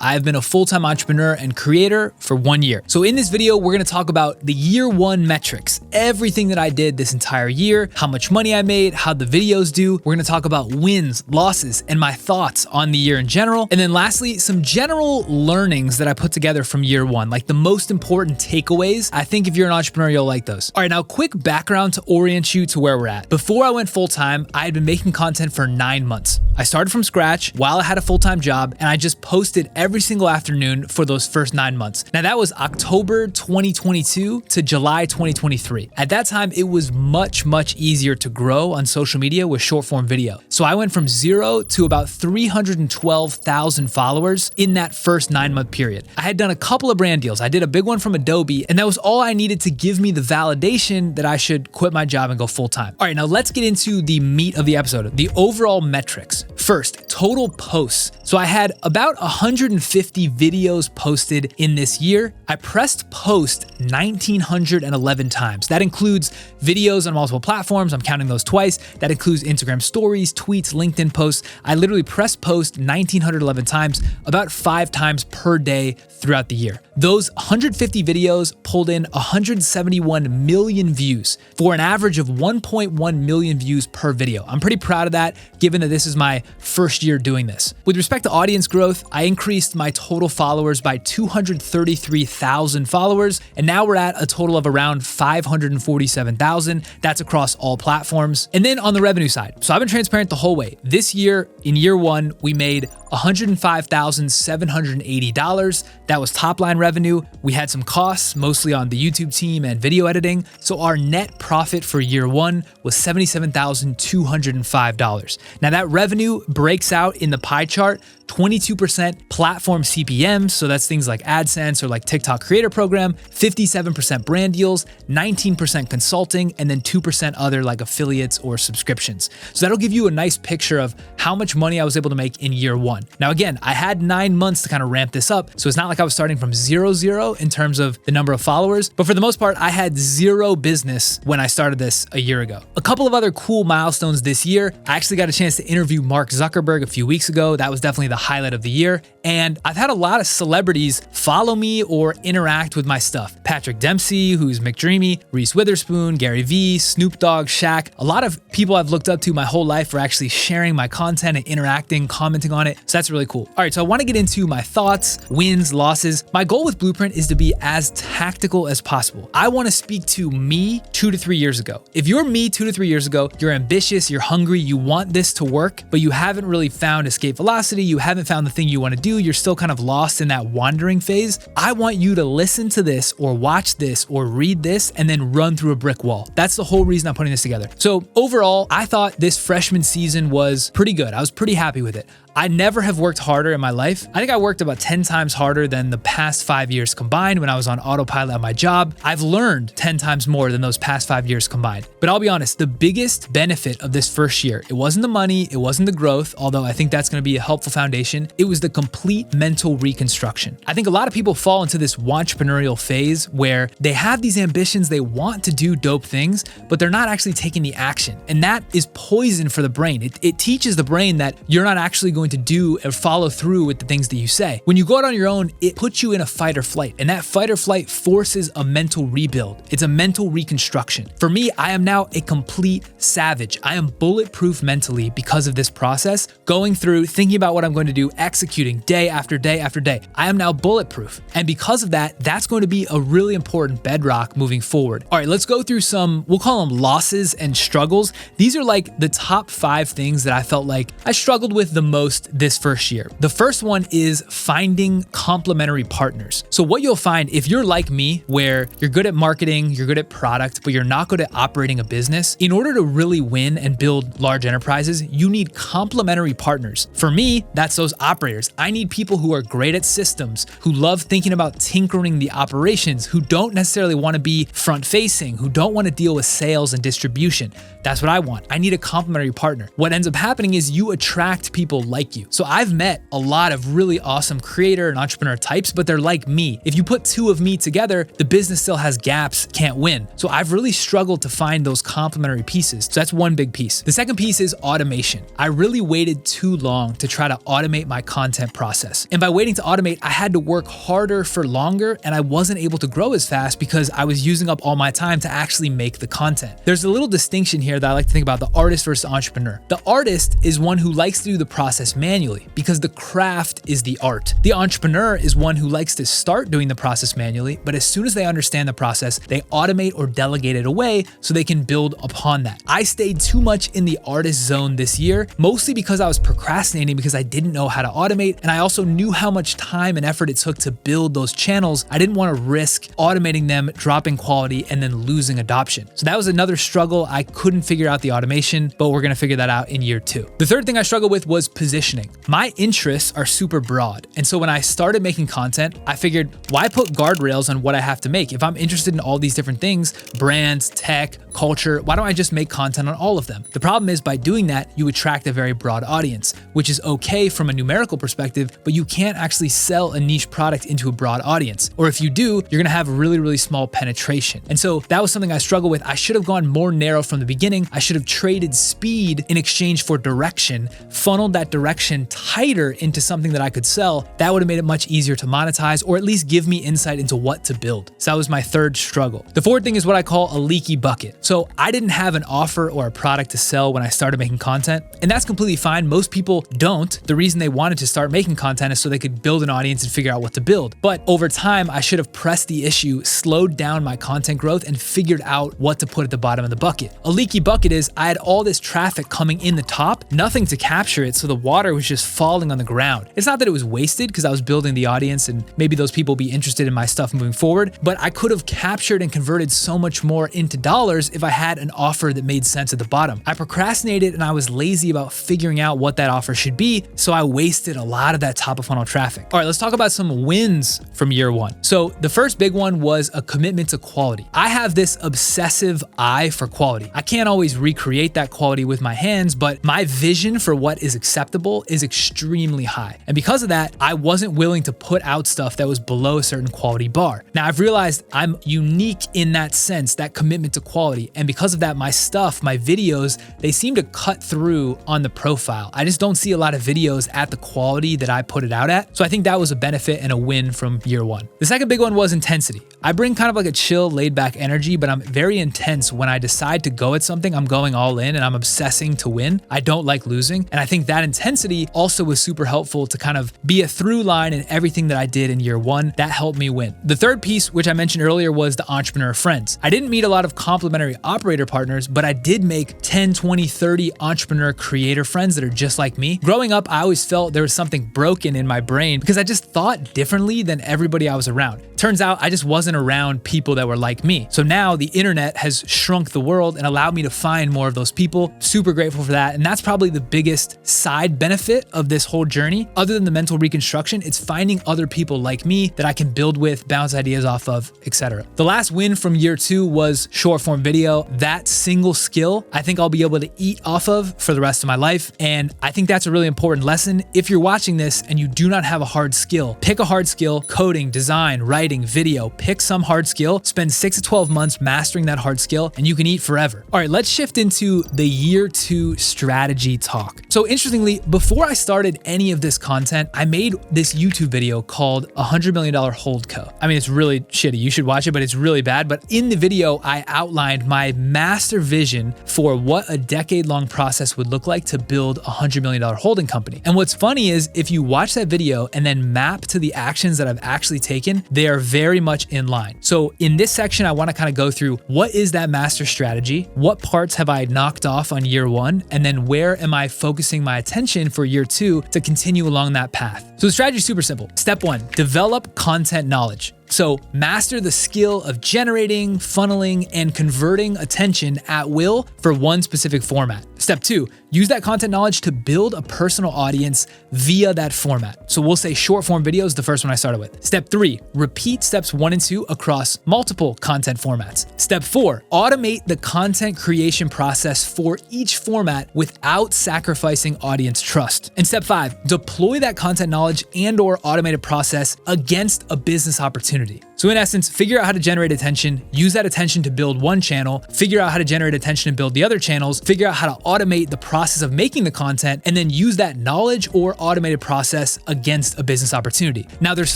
I've been a full-time entrepreneur and creator for 1 year. So in this video, we're gonna talk about the year one metrics, everything that I did this entire year, how much money I made, how the videos do. We're gonna talk about wins, losses, and my thoughts on the year in general. And then lastly, some general learnings that I put together from year one, like the most important takeaways. I think if you're an entrepreneur, you'll like those. All right, now quick background to orient you to where we're at. Before I went full-time, I had been making content for 9 months. I started from scratch while I had a full-time job, and I just posted every single afternoon for those first 9 months. Now that was October 2022 to July 2023. At that time, it was much easier to grow on social media with short form video. So I went from 0 to about 312,000 followers in that first 9-month period. I had done a couple of brand deals. I did a big one from Adobe, and that was all I needed to give me the validation that I should quit my job and go full-time. All right, now let's get into the meat of the episode, the overall metrics. First, total posts. So I had about 150 videos posted in this year. I pressed post 1,911 times. That includes videos on multiple platforms. I'm counting those twice. That includes Instagram stories, tweets, LinkedIn posts. I literally pressed post 1,911 times, about 5 times per day throughout the year. Those 150 videos pulled in 171 million views for an average of 1.1 million views per video. I'm pretty proud of that, given that this is my first year doing this. With respect to audience growth, I increased my total followers by 233,000 followers, and now we're at a total of around 547,000. That's across all platforms. And then on the revenue side, so I've been transparent the whole way. This year, in year one, we made $105,780. That was top line revenue. We had some costs, mostly on the YouTube team and video editing. So our net profit for year one was $77,205. Now that revenue breaks out in the pie chart, 22% platform CPM, so that's things like AdSense or like TikTok creator program, 57% brand deals, 19% consulting, and then 2% other like affiliates or subscriptions. So that'll give you a nice picture of how much money I was able to make in year one. Now again, I had 9 months to kind of ramp this up, so it's not like I was starting from 0 in terms of the number of followers, but for the most part, I had 0 business when I started this a year ago. A couple of other cool milestones this year. I actually got a chance to interview Mark Zuckerberg a few weeks ago. That was definitely the highlight of the year. And I've had a lot of celebrities follow me or interact with my stuff. Patrick Dempsey, who's McDreamy, Reese Witherspoon, Gary Vee, Snoop Dogg, Shaq. A lot of people I've looked up to my whole life are actually sharing my content and interacting, commenting on it. So that's really cool. All right, so I want to get into my thoughts, wins, losses. My goal with Blueprint is to be as tactical as possible. I want to speak to me 2 to 3 years ago. If you're me 2 to 3 years ago, you're ambitious, you're hungry, you want this to work, but you haven't really found escape velocity, you haven't found the thing you want to do, you're still kind of lost in that wandering phase. I want you to listen to this or watch this or read this and then run through a brick wall. That's the whole reason I'm putting this together. So overall, I thought this freshman season was pretty good. I was pretty happy with it. I never have worked harder in my life. I think I worked about 10 times harder than the past 5 years combined when I was on autopilot at my job. I've learned 10 times more than those past 5 years combined. But I'll be honest, the biggest benefit of this first year, it wasn't the money, it wasn't the growth, although I think that's gonna be a helpful foundation. It was the complete mental reconstruction. I think a lot of people fall into this entrepreneurial phase where they have these ambitions, they want to do dope things, but they're not actually taking the action. And that is poison for the brain. It teaches the brain that you're not actually going to do or follow through with the things that you say. When you go out on your own, it puts you in a fight or flight, and that fight or flight forces a mental rebuild. It's a mental reconstruction. For me, I am now a complete savage. I am bulletproof mentally because of this process, going through, thinking about what I'm going to do, executing day after day after day. I am now bulletproof. And because of that, that's going to be a really important bedrock moving forward. All right, let's go through some, we'll call them losses and struggles. These are like the top 5 things that I felt like I struggled with the most this first year. The first one is finding complementary partners. So what you'll find if you're like me, where you're good at marketing, you're good at product, but you're not good at operating a business, in order to really win and build large enterprises, you need complementary partners. For me, that's those operators. I need people who are great at systems, who love thinking about tinkering the operations, who don't necessarily want to be front facing, who don't want to deal with sales and distribution. That's what I want. I need a complementary partner. What ends up happening is you attract people like like you. So I've met a lot of really awesome creator and entrepreneur types, but they're like me. If you put two of me together, the business still has gaps, can't win. So I've really struggled to find those complementary pieces. So that's one big piece. The second piece is automation. I really waited too long to try to automate my content process. And by waiting to automate, I had to work harder for longer, and I wasn't able to grow as fast because I was using up all my time to actually make the content. There's a little distinction here that I like to think about: the artist versus entrepreneur. The artist is one who likes to do the process manually because the craft is the art. The entrepreneur is one who likes to start doing the process manually, but as soon as they understand the process, they automate or delegate it away so they can build upon that. I stayed too much in the artist zone this year, mostly because I was procrastinating because I didn't know how to automate, and I also knew how much time and effort it took to build those channels. I didn't want to risk automating them, dropping quality, and then losing adoption. So that was another struggle. I couldn't figure out the automation, but we're gonna figure that out in year 2. The third thing I struggled with was positioning. My interests are super broad, and so when I started making content, I figured, why put guardrails on what I have to make? If I'm interested in all these different things, brands, tech, culture, why don't I just make content on all of them? The problem is, by doing that, you attract a very broad audience, which is okay from a numerical perspective, but you can't actually sell a niche product into a broad audience. Or if you do, you're gonna have really, really small penetration. And so that was something I struggled with. I should have gone more narrow from the beginning. I should have traded speed in exchange for direction, funneled that direction tighter into something that I could sell. That would have made it much easier to monetize, or at least give me insight into what to build. So that was my third struggle. The fourth thing is what I call a leaky bucket. So I didn't have an offer or a product to sell when I started making content, and that's completely fine. Most people don't. The reason they wanted to start making content is so they could build an audience and figure out what to build. But over time, I should have pressed the issue, slowed down my content growth, and figured out what to put at the bottom of the bucket. A leaky bucket is I had all this traffic coming in the top, nothing to capture it, so the water was just falling on the ground. It's not that it was wasted because I was building the audience and maybe those people be interested in my stuff moving forward, but I could have captured and converted so much more into dollars if I had an offer that made sense at the bottom. I procrastinated and I was lazy about figuring out what that offer should be, so I wasted a lot of that top of funnel traffic. All right, let's talk about some wins from year 1. So the first big one was a commitment to quality. I have this obsessive eye for quality. I can't always recreate that quality with my hands, but my vision for what is acceptable is extremely high. And because of that, I wasn't willing to put out stuff that was below a certain quality bar. Now I've realized I'm unique in that sense, that commitment to quality. And because of that, my stuff, my videos, they seem to cut through on the profile. I just don't see a lot of videos at the quality that I put it out at. So I think that was a benefit and a win from year 1. The second big one was intensity. I bring kind of like a chill, laid back energy, but I'm very intense. When I decide to go at something, I'm going all in and I'm obsessing to win. I don't like losing. And I think that intensity also was super helpful to kind of be a through line in everything that I did in year 1. That helped me win. The third piece, which I mentioned earlier, was the entrepreneur friends. I didn't meet a lot of complementary operator partners, but I did make 10, 20, 30 entrepreneur creator friends that are just like me. Growing up, I always felt there was something broken in my brain because I just thought differently than everybody I was around. Turns out I just wasn't around people that were like me. So now the internet has shrunk the world and allowed me to find more of those people. Super grateful for that. And that's probably the biggest side benefit of this whole journey. Other than the mental reconstruction, it's finding other people like me that I can build with, bounce ideas off of, etc. The last win from year 2 was short form video. That single skill, I think I'll be able to eat off of for the rest of my life. And I think that's a really important lesson. If you're watching this and you do not have a hard skill, pick a hard skill: coding, design, writing, video. Pick some hard skill, spend 6 to 12 months mastering that hard skill, and you can eat forever. All right, let's shift into the year 2 strategy talk. So interestingly, before I started any of this content, I made this YouTube video called $100 Million Holdco. I mean, it's really shitty. You should watch it, but it's really bad. But in the video, I outlined my master vision for what a decade-long process would look like to build a $100 million holding company. And what's funny is if you watch that video and then map to the actions that I've actually taken, they are very much in line. So in this section, I want to kind of go through what is that master strategy? What parts have I knocked off on year 1? And then where am I focusing my attention for year 2 to continue along that path? So the strategy is super simple. Step 1, develop content knowledge. So master the skill of generating, funneling, and converting attention at will for one specific format. Step 2, use that content knowledge to build a personal audience via that format. So we'll say short form videos, the first one I started with. Step 3, repeat steps 1 and 2 across multiple content formats. Step 4, automate the content creation process for each format without sacrificing audience trust. And step 5, deploy that content knowledge and/or automated process against a business opportunity. So in essence, figure out how to generate attention, use that attention to build one channel, figure out how to generate attention and build the other channels, figure out how to automate the process of making the content, and then use that knowledge or automated process against a business opportunity. Now there's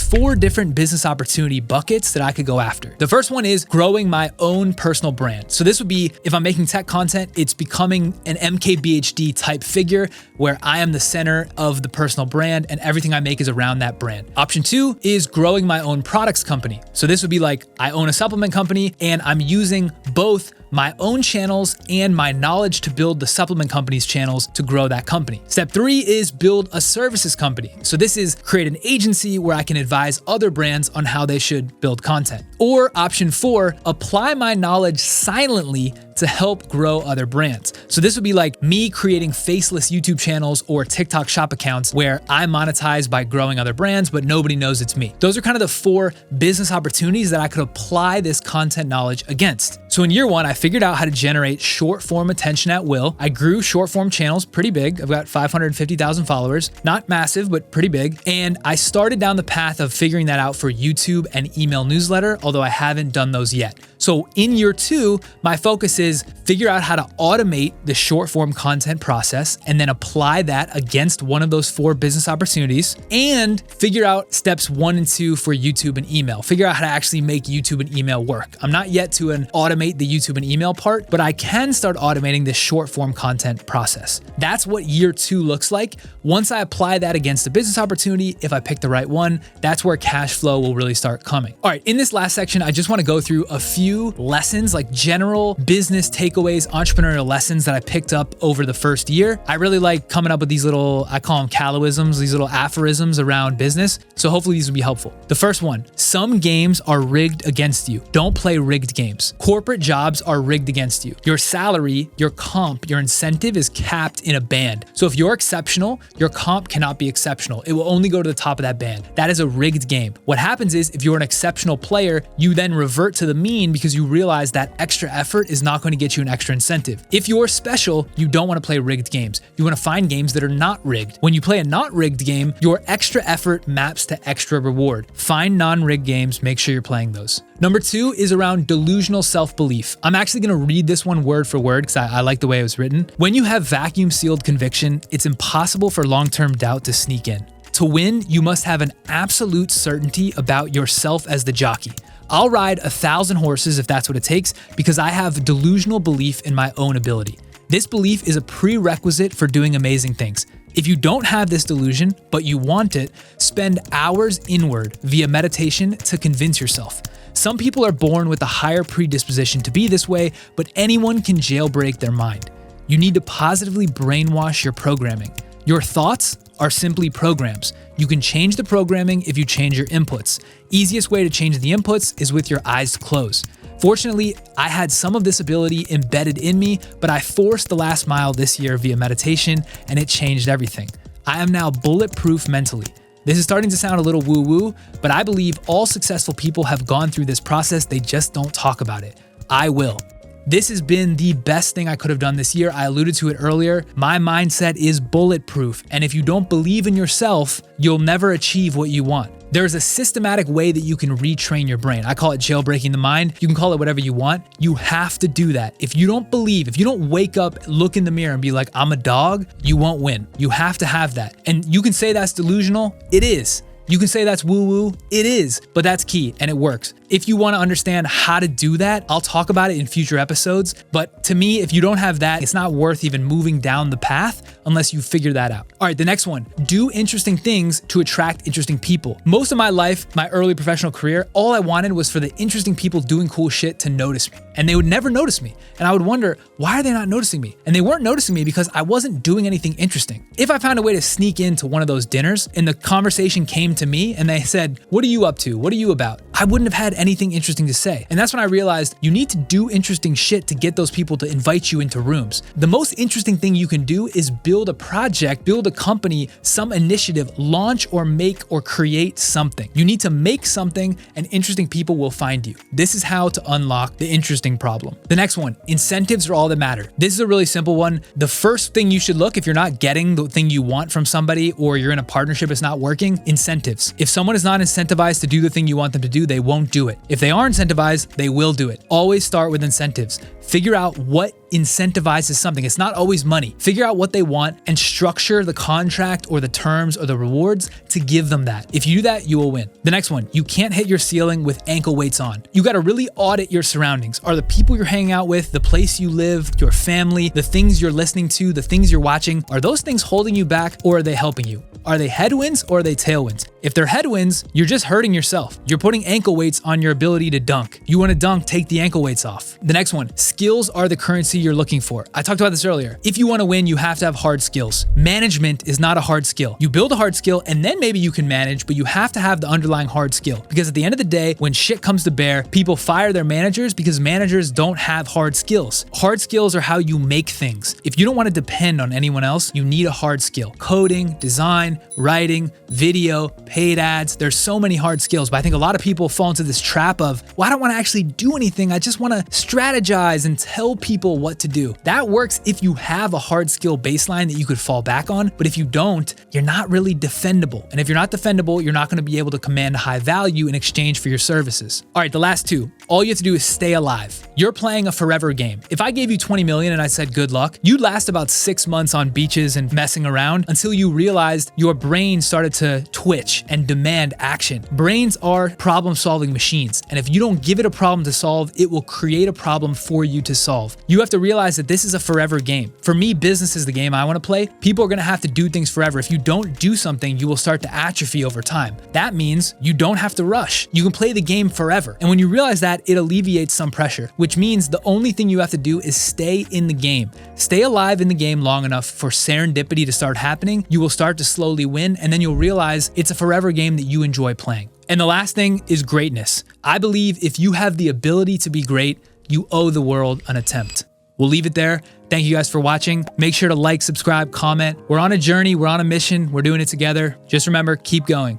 4 different business opportunity buckets that I could go after. The first one is growing my own personal brand. So this would be, if I'm making tech content, it's becoming an MKBHD type figure where I am the center of the personal brand and everything I make is around that brand. Option 2 is growing my own products company. So this would be like, I own a supplement company and I'm using both my own channels and my knowledge to build the supplement company's channels to grow that company. Step 3 is build a services company. So this is create an agency where I can advise other brands on how they should build content. Or option 4, apply my knowledge silently to help grow other brands. So this would be like me creating faceless YouTube channels or TikTok shop accounts where I monetize by growing other brands, but nobody knows it's me. Those are kind of the 4 business opportunities that I could apply this content knowledge against. So in year 1, I figured out how to generate short form attention at will. I grew short form channels pretty big. I've got 550,000 followers, not massive, but pretty big. And I started down the path of figuring that out for YouTube and email newsletter, although I haven't done those yet. So in year 2, my focus is figure out how to automate the short form content process and then apply that against one of those 4 business opportunities and figure out steps 1 and 2 for YouTube and email. Figure out how to actually make YouTube and email work. I'm not yet to automate the YouTube and email part, but I can start automating this short form content process. That's what year 2 looks like. Once I apply that against a business opportunity, if I pick the right one, that's where cash flow will really start coming. All right, in this last section, I just want to go through a few lessons, like general business takeaways, entrepreneurial lessons that I picked up over the first year. I really like coming up with these little, I call them Kallawisms, these little aphorisms around business. So hopefully these will be helpful. The first one, some games are rigged against you. Don't play rigged games. Corporate jobs are rigged against you. Your salary, your comp, your incentive is capped in a band. So if you're exceptional, your comp cannot be exceptional. It will only go to the top of that band. That is a rigged game. What happens is if you're an exceptional player, you then revert to the mean because you realize that extra effort is not going to get you an extra incentive. If you're special, you don't want to play rigged games. You want to find games that are not rigged. When you play a not rigged game, your extra effort maps to extra reward. Find non-rigged games, make sure you're playing those. Number 2 is around delusional self-belief. I'm actually going to read this one word for word because I like the way it was written. When you have vacuum-sealed conviction, it's impossible for long-term doubt to sneak in. To win, you must have an absolute certainty about yourself as the jockey. I'll ride 1,000 horses if that's what it takes because I have delusional belief in my own ability. This belief is a prerequisite for doing amazing things. If you don't have this delusion, but you want it, spend hours inward via meditation to convince yourself. Some people are born with a higher predisposition to be this way, but anyone can jailbreak their mind. You need to positively brainwash your programming. Your thoughts are simply programs. You can change the programming if you change your inputs. Easiest way to change the inputs is with your eyes closed. Fortunately, I had some of this ability embedded in me, but I forced the last mile this year via meditation, and it changed everything. I am now bulletproof mentally. This is starting to sound a little woo-woo, but I believe all successful people have gone through this process, they just don't talk about it. I will. This has been the best thing I could have done this year. I alluded to it earlier. My mindset is bulletproof, and if you don't believe in yourself, you'll never achieve what you want. There's a systematic way that you can retrain your brain. I call it jailbreaking the mind. You can call it whatever you want. You have to do that. If you don't believe, if you don't wake up, look in the mirror and be like, I'm a dog, you won't win. You have to have that. And you can say that's delusional. It is. You can say that's woo-woo. It is, but that's key and it works. If you want to understand how to do that, I'll talk about it in future episodes. But to me, if you don't have that, it's not worth even moving down the path unless you figure that out. All right, the next one, do interesting things to attract interesting people. Most of my life, my early professional career, all I wanted was for the interesting people doing cool shit to notice me. And they would never notice me. And I would wonder, why are they not noticing me? And they weren't noticing me because I wasn't doing anything interesting. If I found a way to sneak into one of those dinners and the conversation came to me and they said, what are you up to? What are you about? I wouldn't have had anything interesting to say. And that's when I realized you need to do interesting shit to get those people to invite you into rooms. The most interesting thing you can do is build a project, build a company, some initiative, launch or make or create something. You need to make something and interesting people will find you. This is how to unlock the interesting problem. The next one, incentives are all that matter. This is a really simple one. The first thing you should look if you're not getting the thing you want from somebody or you're in a partnership it's not working, incentives. If someone is not incentivized to do the thing you want them to do, they won't do it. If they are incentivized, they will do it. Always start with incentives. Figure out what incentivizes something. It's not always money. Figure out what they want and structure the contract or the terms or the rewards to give them that. If you do that, you will win. The next one, you can't hit your ceiling with ankle weights on. You got to really audit your surroundings. Are the people you're hanging out with, the place you live, your family, the things you're listening to, the things you're watching, are those things holding you back or are they helping you? Are they headwinds or are they tailwinds? If they're headwinds, you're just hurting yourself. You're putting ankle weights on your ability to dunk. You want to dunk, take the ankle weights off. The next one, skills are the currency you're looking for. I talked about this earlier. If you want to win, you have to have hard skills. Management is not a hard skill. You build a hard skill and then maybe you can manage, but you have to have the underlying hard skill. Because at the end of the day, when shit comes to bear, people fire their managers because managers don't have hard skills. Hard skills are how you make things. If you don't want to depend on anyone else, you need a hard skill. Coding, design, writing, video, paid ads. There's so many hard skills, but I think a lot of people fall into this trap of, well, I don't want to actually do anything. I just want to strategize and tell people what to do. That works if you have a hard skill baseline that you could fall back on, but if you don't, you're not really defendable. And if you're not defendable, you're not going to be able to command a high value in exchange for your services. All right, the last two. All you have to do is stay alive. You're playing a forever game. If I gave you 20 million and I said good luck, you'd last about 6 months on beaches and messing around until you realized your brain started to twitch and demand action. Brains are problem-solving machines, and if you don't give it a problem to solve, it will create a problem for you to solve. You have to realize that this is a forever game. For me, business is the game I want to play. People are going to have to do things forever. If you don't do something, you will start to atrophy over time. That means you don't have to rush. You can play the game forever. And when you realize that, it alleviates some pressure, which means the only thing you have to do is stay in the game. Stay alive in the game long enough for serendipity to start happening. You will start to slowly win, and then you'll realize it's a forever game that you enjoy playing. And the last thing is greatness. I believe if you have the ability to be great, you owe the world an attempt. We'll leave it there. Thank you guys for watching. Make sure to like, subscribe, comment. We're on a journey. We're on a mission. We're doing it together. Just remember, keep going.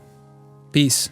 Peace.